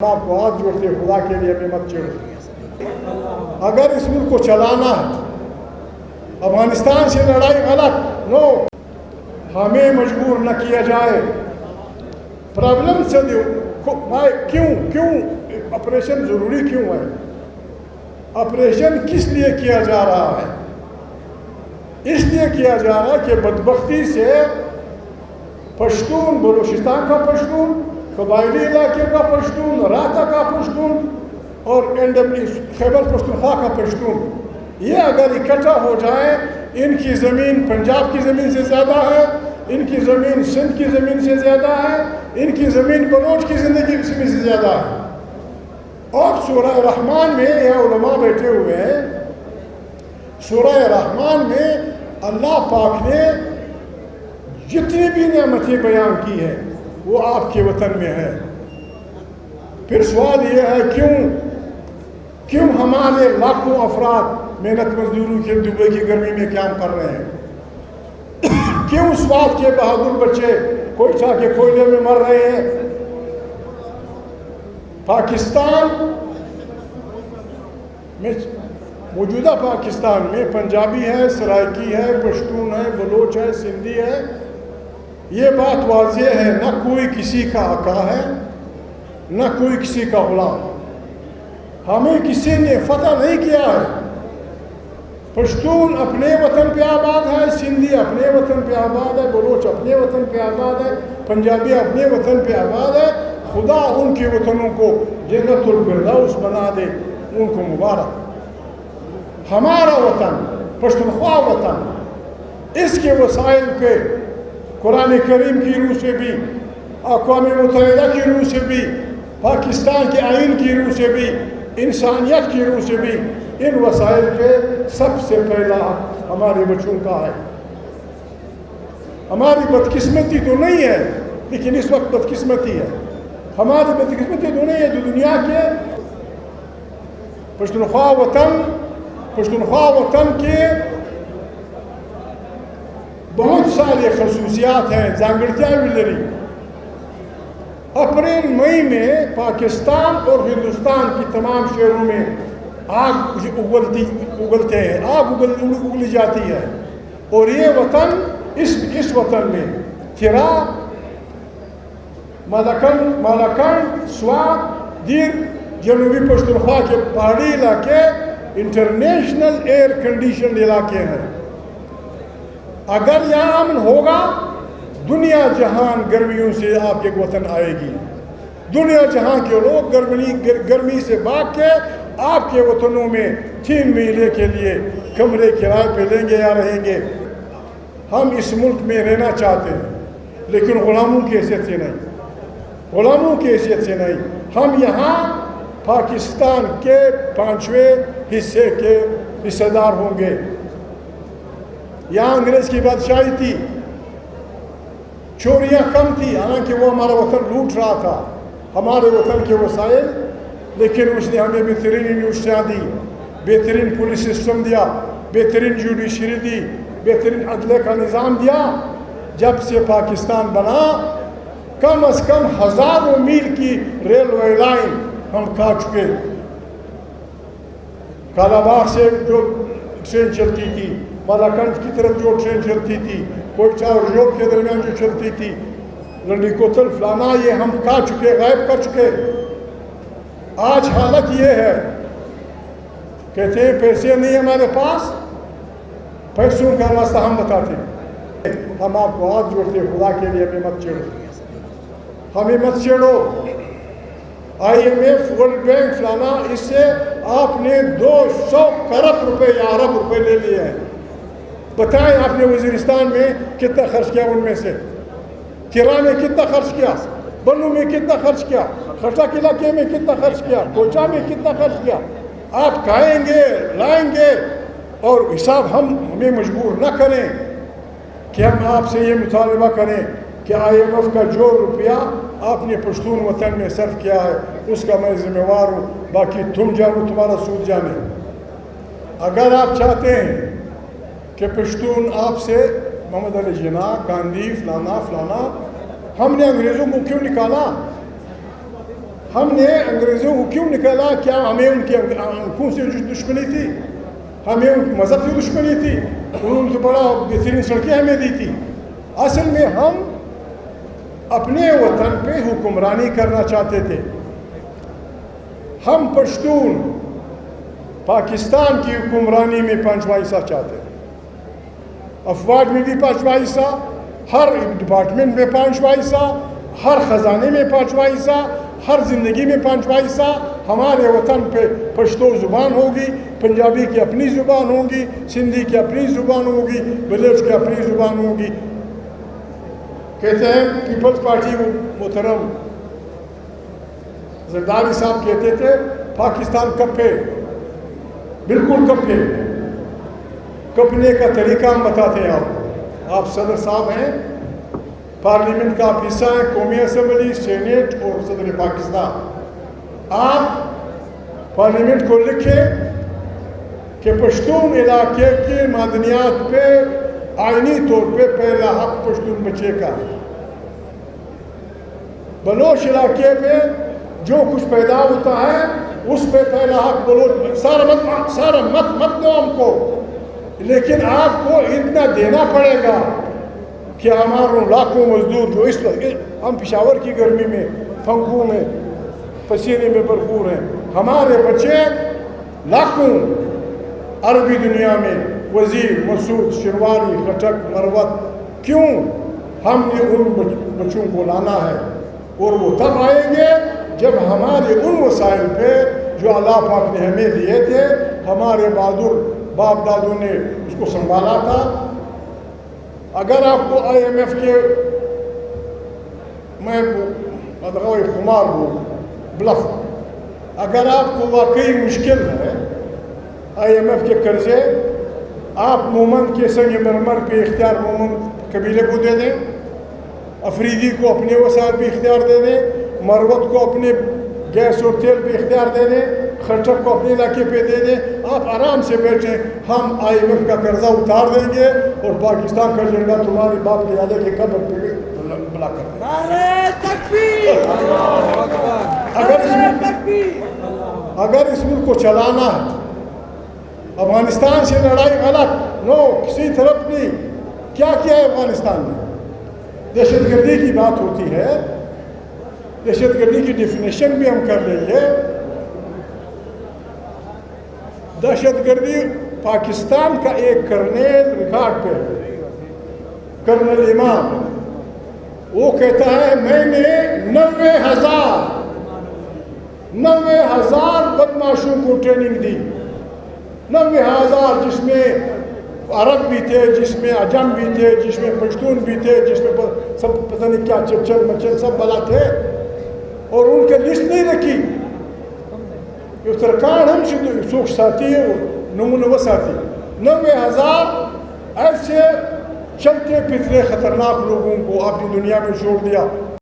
آپ کو ہاتھ جوڑتے خدا کے لیے ہمیں مت چھیڑو۔ اگر اس ملک کو چلانا ہے، افغانستان سے لڑائی غلط، نو، ہمیں مجبور نہ کیا جائے۔ پرابلم سے کیوں آپریشن ضروری کیوں ہے؟ آپریشن کس لیے کیا جا رہا ہے؟ اس لیے کیا جا رہا ہے کہ بدبختی سے پشتون، بلوچستان کا پشتون، قبائلی علاقے کا پشتون، راتا کا پشتون اور خیبر پختونخوا کا پشتون، یہ اگر اکٹھا ہو جائے، ان کی زمین پنجاب کی زمین سے زیادہ ہے، ان کی زمین سندھ کی زمین سے زیادہ ہے، ان کی زمین بلوچ کی زندگی سے زیادہ ہے۔ اور سورہ رحمان میں، یہ علماء بیٹھے ہوئے ہیں، سورہ رحمان میں اللہ پاک نے جتنی بھی نعمتیں بیان کی ہے وہ آپ کے وطن میں ہے۔ پھر سوال یہ ہے کیوں ہمارے لاکھوں افراد محنت مزدوروں کے دبئی کی گرمی میں کام کر رہے ہیں؟ کیوں سوات کے بہادر بچے کوئٹہ کے کوئلے میں مر رہے ہیں؟ پاکستان میں، موجودہ پاکستان میں پنجابی ہے، سرائکی ہے، پشتون ہے، بلوچ ہے، سندھی ہے، یہ بات واضح ہے، نہ کوئی کسی کا آقا ہے، نہ کوئی کسی کا غلام۔ ہمیں کسی نے فتح نہیں کیا ہے۔ پشتون اپنے وطن پہ آباد ہے، سندھی اپنے وطن پہ آباد ہے، بلوچ اپنے وطن پہ آباد ہے، پنجابی اپنے وطن پہ آباد ہے۔ خدا ان کے وطنوں کو جنت الفردوس بنا دے، ان کو مبارک۔ ہمارا وطن، پشتونخوا وطن، اس کے وسائل پہ قرآن کریم کی روح سے بھی، اقوام متحدہ کی روح سے بھی، پاکستان کے آئین کی روح سے بھی، انسانیت کی روح سے بھی، ان وسائل پہ سب سے پہلا ہمارے بچوں کا ہے۔ ہماری بدقسمتی تو نہیں ہے، لیکن اس وقت بدقسمتی ہے۔ ہماری بدقسمتی تو نہیں ہے جو دنیا کے پشتونخوا وطن کے بہت سارے خصوصیات ہیں، جانگڑتیاں بھی لری۔ اپریل مئی میں پاکستان اور ہندوستان کی تمام شہروں میں آگ اگلتے ہیں، آگ اگلی جاتی ہے، اور یہ وطن، اس وطن میں تھرا، مالاکنڈ، سوات، دیر، جنوبی پشتونخوا کے پہاڑی علاقے انٹرنیشنل ایئر کنڈیشن علاقے ہیں۔ اگر یہاں امن ہوگا، دنیا جہان گرمیوں سے آپ کے وطن آئے گی۔ دنیا جہاں کے لوگ گرمی سے بھاگ کے آپ کے وطنوں میں 3 مہینے کے لیے کمرے کرائے پہ لیں گے یا رہیں گے۔ ہم اس ملک میں رہنا چاہتے ہیں، لیکن غلاموں کی حیثیت سے نہیں، غلاموں کی حیثیت سے نہیں۔ ہم یہاں پاکستان کے 5ویں حصے کے حصہ دار ہوں گے۔ یہاں انگریز کی بادشاہی تھی، چوریاں کم تھی، حالانکہ وہ ہمارا وطن لوٹ رہا تھا، ہمارے وطن کے وسائل، لیکن اس نے ہمیں بہترین یونیورسٹیاں دی، بہترین پولیس سسٹم دیا، بہترین جوڈیشری دی، بہترین عدلے کا نظام دیا۔ جب سے پاکستان بنا، کم از کم 1000 میل کی ریلوے لائن ہم کھا چکے۔ کالا باغ سے جو ٹرین چلتی تھی، مالاکنڈ کی طرف جو ٹرین چلتی تھی، کوئٹہ اور یوب کے درمیان جو چلتی تھی، لنڈی کوتل فلانا، یہ ہم کھا چکے، غائب کر چکے۔ آج حالت یہ ہے، کہتے ہیں پیسے نہیں ہمارے پاس، پیسوں کا راستہ ہم بتاتے ہیں۔ ہم آپ کو ہاتھ جوڑتے خدا کے لیے ہمیں مت چھیڑو، ہمیں مت چھیڑو۔ IMF، ورلڈ بینک فلانا، اس سے آپ نے 200 کروڑ روپے یا ارب روپے لے لیے ہیں۔ بتائیں آپ نے وزیرستان میں کتنا خرچ کیا، ان میں سے تھرا میں کتنا خرچ کیا، بنو میں کتنا خرچ کیا، خٹک علاقے میں کتنا خرچ کیا، کوئٹہ میں کتنا خرچ کیا۔ آپ کھائیں گے، لائیں گے، اور حساب ہمیں مجبور نہ کریں کہ ہم آپ سے یہ مطالبہ کریں کہ IMF کا جو روپیہ آپ نے پشتون وطن میں صرف کیا ہے اس کا میں ذمہ وار ہوں، باقی تم جانو، تمہارا سود جانے۔ اگر آپ چاہتے ہیں کہ پشتون آپ سے، محمد علی جناح، گاندھی، فلانا، ہم نے انگریزوں کو کیوں نکالا؟ ہم نے انگریزوں کو کیوں نکالا؟ کیا ہمیں ان کی آنکھوں سے دشمنی تھی؟ ہمیں ان مذہب سے دشمنی تھی؟ انہوں نے تو بڑا بہترین سڑکیں ہمیں دی تھی. اصل میں ہم اپنے وطن پہ حکمرانی کرنا چاہتے تھے. ہم پشتون پاکستان کی حکمرانی میں 5واں حصہ چاہتے ہیں. افواج میں بھی 5واں حصہ، ہر ڈپارٹمنٹ میں 5واں حصہ، ہر خزانے میں 5واں حصہ، ہر زندگی میں 5واں حصہ. ہمارے وطن پہ پشتو زبان ہوگی، پنجابی کی اپنی زبان ہوگی، سندھی کی اپنی زبان ہوگی، بلوچ کی اپنی زبان ہوگی. کہتے ہیں پیپلز پارٹی کو محترم زرداری صاحب کہتے تھے پاکستان کپے، بالکل کپے. کپنے کا طریقہ ہم بتاتے ہیں آپ صدر صاحب ہیں، پارلیمنٹ کا آپ حصہ ہیں، قومی اسمبلی، سینیٹ اور صدر پاکستان. آپ پارلیمنٹ کو لکھیں کہ پشتون علاقے کے معدنیات پہ آئینی طور پہ پہلا حق پشتون بچے کا ہے. بلوچ علاقے پہ جو کچھ پیدا ہوتا ہے اس پہ پہلا حق بلوچ. سارا مت دو ہم کو، لیکن آپ کو اتنا دینا پڑے گا کہ ہماروں لاکھوں مزدور جو اس وقت ہم پشاور کی گرمی میں پنکھوں میں پسینے میں بھرپور ہیں، ہمارے بچے لاکھوں عربی دنیا میں وزیر، مسعود، شروانی، خٹک، مروت. کیوں؟ ہم نے ان بچوں کو لانا ہے اور وہ تب آئیں گے جب ہمارے ان وسائل پہ جو اللہ پاک نے ہمیں دیے تھے، ہمارے بہادر باپ دادوں نے اس کو سنبھالا تھا. اگر آپ کو IMF کے میں خمار ہوں بلف، اگر آپ کو واقعی مشکل ہے IMF کے قرضے، آپ مومن کے سنگ مرمر پہ اختیار مومن قبیلے کو دے دیں، افریدی کو اپنے وسائل پہ اختیار دے دیں، مروت کو اپنے گیس اور تیل پہ اختیار دے دیں، خرچک کو اپنے علاقے پہ دے دیں. آپ آرام سے بیٹھیں، ہم IMF کا قرضہ اتار دیں گے اور پاکستان کا جھنڈا تمہارے باپ کے دادے کے قبر پہ بلا کر دیں. نعرہ تکبیر! اگر اس ملک کو چلانا ہے، افغانستان سے لڑائی غلط، نو کسی طرف نہیں. کیا کیا ہے افغانستان میں؟ دہشت گردی کی بات ہوتی ہے، دہشت گردی کی ڈیفینیشن بھی ہم کر لیں گے. دہشت گردی پاکستان کا ایک کرنیل ریکارڈ پہ ہے، کرنل امام، وہ کہتا ہے میں نے 90,000 بدماشوں کو ٹریننگ دی. 90,000 جس میں عرب بھی تھے، جس میں عجم بھی تھے، جس میں پشتون بھی تھے، جس میں سب پتہ نہیں کیا چچن مچن سب بلا تھے، اور ان کے لسٹ نہیں رکھی. اترکانڈ ہم سے سوکھ ساتھی ہے، نمونہ ساتھی. 90,000 ایسے چلتے پھرتے خطرناک لوگوں کو آپ کی دنیا میں چھوڑ دیا.